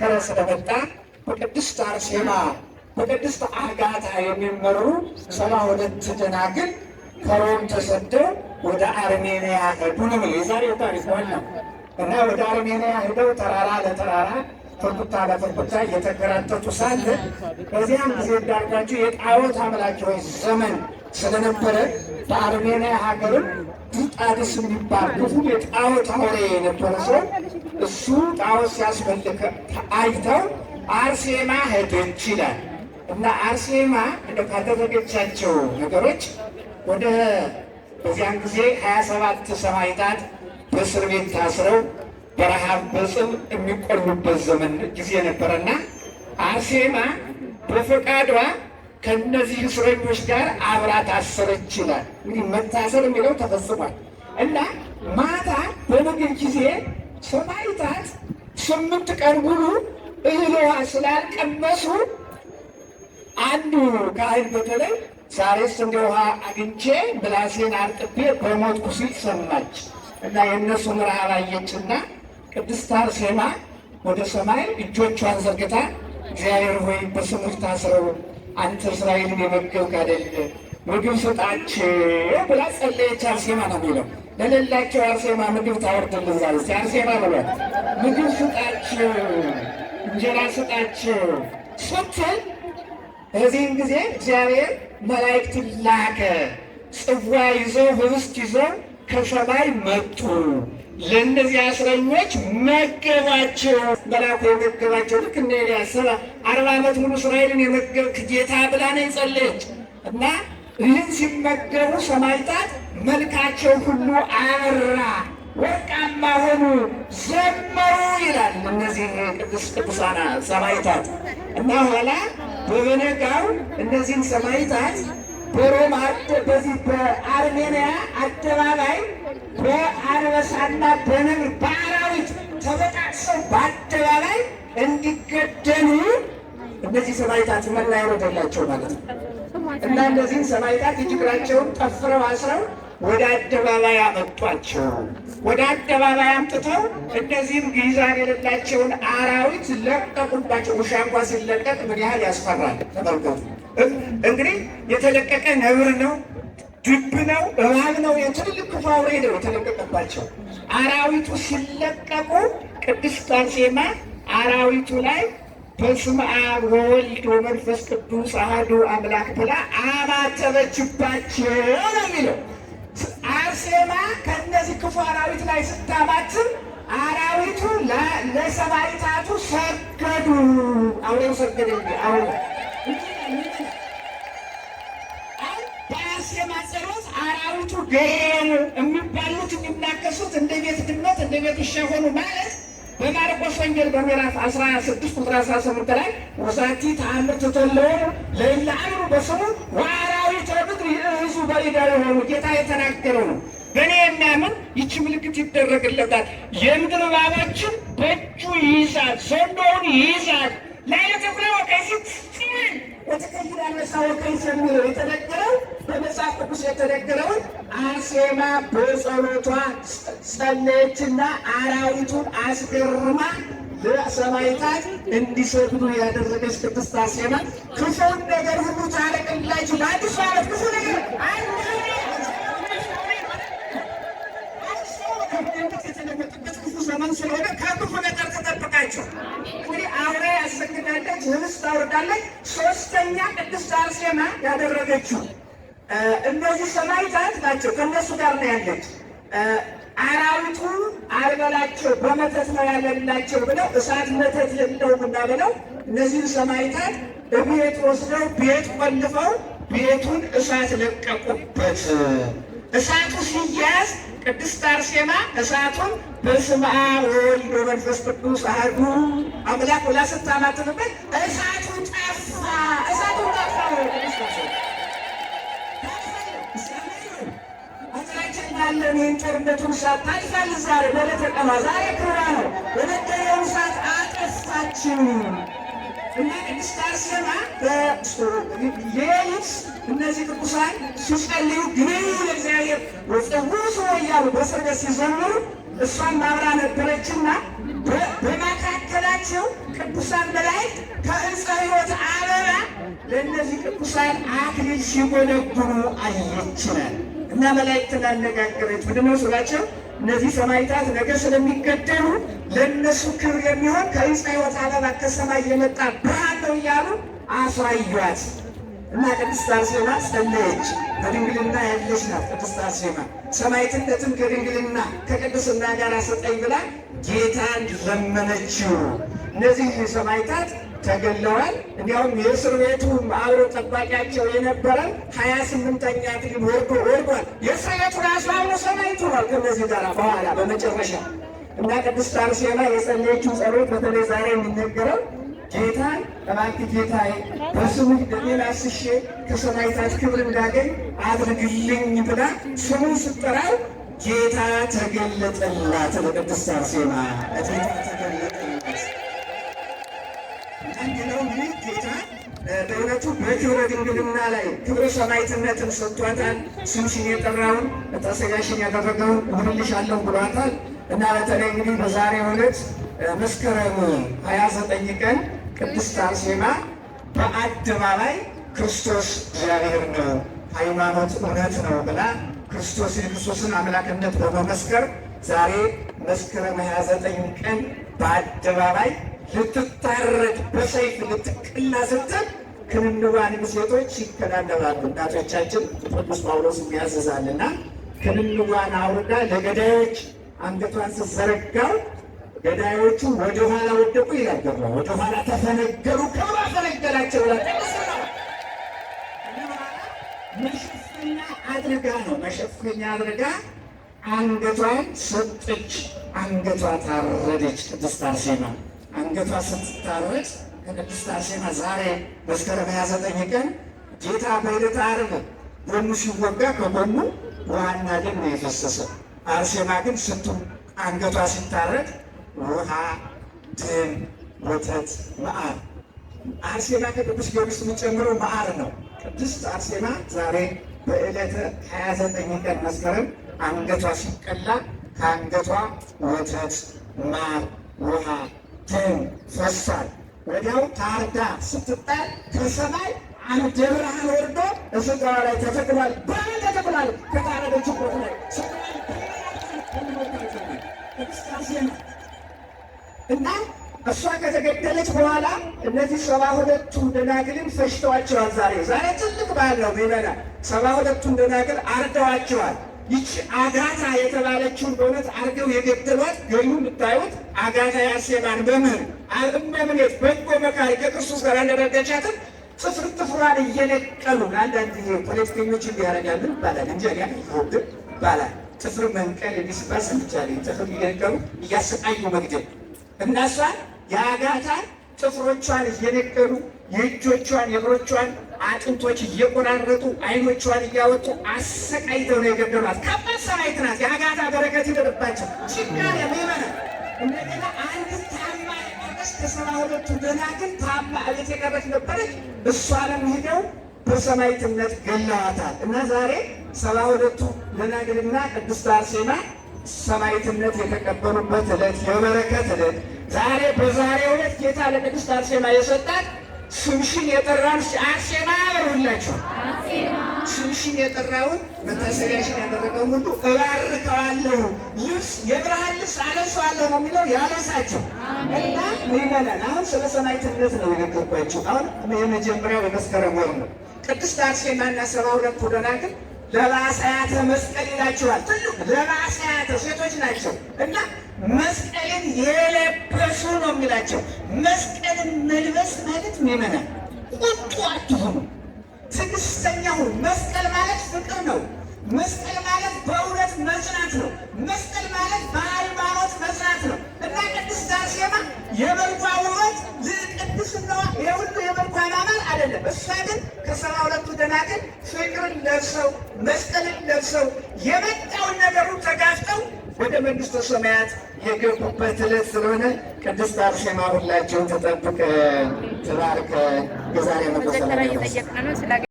እየጠነከረ ስለመጣ በቅድስት አርሴማ በቅድስት አጋታ የሚመሩ 72 ደናግል ከሮም ተሰደው ወደ አርሜንያ ሄዱ ነው የዛሬው ታሪክ ዋናው። እና ወደ አርሜንያ ሄደው ተራራ ለተራራ ተርኩታ ለተርኩታ እየተከራተቱ ሳለ በዚያም ጊዜ እንዳልኳቸው የጣዖት አምላኪዎች ዘመን ስለነበረ በአርሜንያ ሀገርም ዱጣድስ የሚባል ክፉ የጣዖት አውሬ የነበረ ሰው እሱ ጣዖት ሲያስፈልግ አይተው አርሴማ ሄደች ይላል። እና አርሴማ እንደ ካደረገቻቸው ነገሮች ወደ በዚያን ጊዜ 27 ሰማዕታት በእስር ቤት ታስረው በረሃብ በጽም የሚቆሉበት ዘመን ጊዜ ነበረና አርሴማ በፈቃዷ ከነዚህ እስረኞች ጋር አብራ ታሰረች ይላል። እንግዲህ መታሰር የሚለው ተፈጽሟል። እና ማታ በምግብ ጊዜ ሰማዕታት 8 ቀን ሙሉ እህል ውሃ ስላልቀመሱ አንዱ ካህን በተለይ ዛሬስ እንደ ውሃ አግኝቼ ምላሴን አርጥቤ በሞትኩ ሲል ሰማች። እና የእነሱ ረሃብ አየችና ቅድስት አርሴማ ወደ ሰማይ እጆቿን ዘርግታ እግዚአብሔር ሆይ በስምህ ታስረው አንተ እስራኤልን የመገብክ አይደል ምግብ ስጣቸው ብላ ጸለየች። አርሴማ ነው የሚለው ለሌላቸው አርሴማ ምግብ ታወርድልን ዛሬ አርሴማ ብሏል። ምግብ ስጣቸው እንጀራ ስጣቸው ስትል በዚህም ጊዜ እግዚአብሔር መላእክትን ላከ። ጽዋ ይዘው ህብስት ይዘው ከሰማይ መጡ። ለእነዚህ እስረኞች መገባቸው። መልአኩ የመገባቸው ልክ እንደ ኤልያስ 40 ዓመት ሙሉ እስራኤልን የመገብክ ጌታ ብላ ነው የጸለየች። እና ይህን ሲመገቡ ሰማዕታት መልካቸው ሁሉ አበራ፣ ወርቃማ ሆኑ፣ ዘመሩ ይላል። እነዚህ ቅዱሳን ሰማዕታት እና ኋላ በበነጋው እነዚህን ሰማዕታት በሮም በዚህ በአርሜንያ አደባባይ በአንበሳና በነብር በአራዊት ተበጣጥሰው በአደባባይ እንዲገደሉ እነዚህ ሰማዕታት መላ ይወደላቸው ማለት ነው። እና እነዚህን ሰማዕታት እግራቸውን ጠፍረው አስረው ወደ አደባባይ አመጧቸው። ወደ አደባባይ አምጥተው እነዚህም ግይዛን የሌላቸውን አራዊት ለቀቁባቸው። ውሻ እንኳ ሲለቀቅ ምን ያህል ያስፈራል ተመልከቱ። እንግዲህ የተለቀቀ ነብር ነው፣ ድብ ነው፣ እባብ ነው፣ የትልልቅ ክፉ አውሬ ነው የተለቀቀባቸው። አራዊቱ ሲለቀቁ ቅድስት አርሴማ አራዊቱ ላይ በስመ አብ ወወልድ ወመንፈስ ቅዱስ አሐዱ አምላክ ብላ አማተበችባቸው ነው የሚለው። አርሴማ ከእነዚህ ክፉ አራዊት ላይ ስታማትም አራዊቱ ለሰማዕታቱ ሰገዱ። አውሬው ሰገደ። አሁን በአርሴማ ጸሎት አራዊቱ ገኑ የሚባሉት የሚናከሱት እንደ ቤት ድመት እንደ ቤት ውሻ ሆኑ ማለት በማርቆስ ወንጌል በምዕራፍ 16 ቁጥር 18 ላይ ወዛቲ ተአምር ተተለው ለእለ አምሩ በስሙ ወአራዊተ ምድር ይእዙ በእዴሁ የሆኑ ጌታ የተናገረው ነው። በእኔ የሚያምን ይቺ ምልክት ይደረግለታል። የምድር እባቦችን በእጁ ይይዛል፣ ዘንዶውን ይይዛል። ላይለተኩላ ወከይሲት ሲል ወተከይዳ ነሳ ወከይስ የሚለው የተነገረው በመጽሐፍ ቅዱስ የተነገረውን አርሴማ በጸሎቷ ጸለየችና አራዊቱን አስገርማ ለሰማዕታት እንዲሰግዱ ያደረገች ቅድስት አርሴማ ክፉን ነገር ሁሉ ታረቅላችሁ። በአዲሱ ዓመት ክፉ ነገር የተለወጡበት ክፉ ዘመን ስለሆነ ከክፉ ነገር ተጠብቃችሁ። እንግዲህ አውሬ ያሰግዳለች፣ ህብስት ታወርዳለች። ሶስተኛ ቅድስት አርሴማ ያደረገችው እነዚህ ሰማዕታት ናቸው። ከእነሱ ጋር ነው ያለች። አራዊቱ አልበላቸው በመተት ነው ያለላቸው ብለው እሳት መተት የለውም እና ብለው እነዚህን ሰማዕታት ቤት ወስደው ቤት ቆልፈው ቤቱን እሳት ለቀቁበት። እሳቱ ሲያዝ ቅድስት አርሴማ እሳቱን በስመ አብ ወወልድ ወመንፈስ ቅዱስ አሐዱ አምላክ ብላ ስታማትንበት እሳቱ ጠፋ። እሳቱ ጠፋ። ያለን የጦርነቱን እሳት ታልፋል። ዛሬ በዕለተ ቀኗ ዛሬ ክብሯ ነው። የነደደውን እሳት አጠፋችው እና ቅድስት አርሴማ ሌሊት እነዚህ ቅዱሳን ሲጸልዩ ግነዩ ለእግዚአብሔር ወጸውዑ እያሉ በሰርገት ሲዘምሩ እሷም አብራ ነበረችና በመካከላቸው ያላቸው ቅዱሳን መላእክት ከዕፀ ሕይወት አበባ ለእነዚህ ቅዱሳን አክሊል ሲጎነጉኑ አየችናል። እና መላእክትን አነጋገረች። ምንድን ነው ስላቸው እነዚህ ሰማዕታት ነገ ስለሚገደሉ ለእነሱ ክብር የሚሆን ከዕፀ ሕይወት አበባ ከሰማይ የመጣ ብርሃን ነው እያሉ አሳዩአት። እና ቅድስት አርሴማ ጸለየች። በድንግልና ያለች ናት ቅድስት አርሴማ። ሰማዕትነትን ከድንግልና ከቅድስና ጋር ስጠኝ ብላ ጌታን ለመነችው። እነዚህ ሰማዕታት ተገለዋል። እንዲያውም የእስር ቤቱ አብሮ ጠባቂያቸው የነበረ 28ኛ አክሊል ወርዷል። የእስር ቤቱ ራሱ አብሮ ሰማዕት ሆኗል ከእነዚህ ጋር በኋላ በመጨረሻ። እና ቅድስት አርሴማ የጸለየችው ጸሎት በተለይ ዛሬ የሚነገረው ጌታን እባክህ ጌታዬ በስምህ ደሜን አፍስሼ ከሰማዕታት ክብር እንዳገኝ አድርግልኝ ብላ ስሙን ስትጠራው ጌታ ተገለጠላት። ለቅድስት አርሴማ ጌታ ተገለጠላት። አንድነው ይህ ጌታ በእውነቱ በክብረ ድንግልና ላይ ክብረ ሰማዕትነትን ሰጥቷታል። ስምሽን የጠራውን መታሰቢያሽን ያደረገውን እምርልሻለሁ ብሏታል። እና በተለይ እንግዲህ በዛሬው ዕለት መስከረም 29 ቀን ቅድስት አርሴማ በአደባባይ ክርስቶስ እግዚአብሔር ነው፣ ሃይማኖት እውነት ነው ብላ ክርስቶስ የክርስቶስን አምላክነት በመመስከር ዛሬ መስከረም 29 ቀን በአደባባይ ልትታረድ በሰይፍ ልትቀላ ስትል ክንንዋን ሴቶች ይከናነባሉ። እናቶቻችን ቅዱስ ጳውሎስ ያዘዛልና ክንንዋን አውርዳ ለገዳዮች አንገቷን ስትዘረጋው ገዳዮቹ ወደ ኋላ ወደቁ ይላል። ደግሞ ወደ ኋላ ተፈነገሩ። ከባ ፈነገላቸው ይላል። መሸፈኛ አድርጋ ነው መሸፈኛ አድርጋ አንገቷን ሰጠች። አንገቷ ታረደች። ቅድስት አርሴማ አንገቷ ስትታረድ ከቅድስት አርሴማ ዛሬ መስከረም 29 ቀን ጌታ በዕለተ ዓርብ ጎኑ ሲወጋ ከጎኑ ውሃና ደም ነው የፈሰሰው። አርሴማ ግን አንገቷ ሲታረድ ውሃ፣ ደም፣ ወተት፣ መዓር። አርሴማ ከቅዱስ ጊዮርጊስ የሚጨምረው መዓር ነው። ቅድስት አርሴማ ዛሬ በዕለተ 29 ቀን መስከረም አንገቷ ሲቀላ ከአንገቷ ወተት፣ ማር፣ ውሃ፣ ደም ፈሷል። ወዲያው ታርዳ ስትጣል ከሰማይ አምደ ብርሃን ወርዶ እስጋዋ ላይ ተተክሏል። ብርሃን ተተክሏል። ከታረደችው ቦታ ላይ እና እሷ ከተገደለች በኋላ እነዚህ 72ቱ ደናግልን ፈጅተዋቸዋል። ዛሬ ትልቅ በዓል ነው። ይበላ 72ቱን ደናግል አርደዋቸዋል። ይቺ አጋታ የተባለችውን በእውነት አርገው የገደሏት ገኙ የምታዩት አጋታ የአርሴማን መምህር እመምኔት በጎ መካሪ ከክርስቶስ ጋር ያደረገቻትን ጥፍሯን እየነቀሉ አንዳንድ ጊዜ ፖለቲከኞች እንዲያደርጋሉ ይባላል እንጂ ይሆብን ይባላል። ጥፍር መንቀል የሚስባል ሰምቻለሁ። ጥፍር እየነቀሉ እያሰቃዩ መግደል እና እሷን የአጋታን ጥፍሮቿን እየነቀሉ የእጆቿን የእግሮቿን አጥንቶች እየቆራረጡ አይኖቿን እያወጡ አሰቃይተው ነው የገደሏት። ከባድ ሰማዕት ናት። የአጋታ በረከት ይደርባቸው። ችጋር የሚመነ እንደገና አንድ ታማ የቀረች ከ72ቱ ደናግል ታማ እቤት የቀረች ነበረች። እሷንም ሂደው በሰማዕትነት ገለዋታል። እና ዛሬ 72ቱ ደናግልና ቅድስት አርሴማ ሰማዕትነት የተቀበሉበት ዕለት የበረከት ዕለት ዛሬ በዛሬው ዕለት ጌታ ለቅድስት አርሴማ የሰጣት ስምሽን የጠራውን አርሴማ በሉላችሁ። ስምሽን የጠራውን መታሰቢያሽን ያደረገውን ሁሉ እባርከዋለሁ፣ የብርሃን ልብስ አለብሰዋለሁ ነው የሚለው ያለሳቸው እና ይመላል። አሁን ስለ ሰማዕትነት ነው የነገርኳቸው። አሁን የመጀመሪያው የመስከረም ወር ነው። ቅድስት አርሴማና 72ቱ ደናግል ለባሳያተ መስቀል ይላቸዋል። ትልቅ ለባሳያተ ሴቶች ናቸው እና መስቀልን የለበሱ ነው የሚላቸው። መስቀልን መልበስ ማለት ምእመናን ቁጡ አትሁኑ፣ ትዕግስተኛ ሁኑ። መስቀል ማለት ፍቅር ነው። መስቀል ማለት በእውነት መጽናት ነው። መስቀል ማለት በሃይማኖት መጽናት ነው እና ቅድስት አርሴማ የመልኳ ውበት ቅድስናዋ የሁሉ የመልኳ ማማር አይደለም። እሷ ግን ከ72ቱ ደናግል ፍቅርን ለብሰው መስቀልን ለብሰው የመጣውን ነገሩን ተጋፍጠው ወደ መንግሥተ ሰማያት የገቡበት ዕለት ስለሆነ ቅድስት አርሴማ ሁላቸውን ተጠብቀ ትባርከ። የዛሬ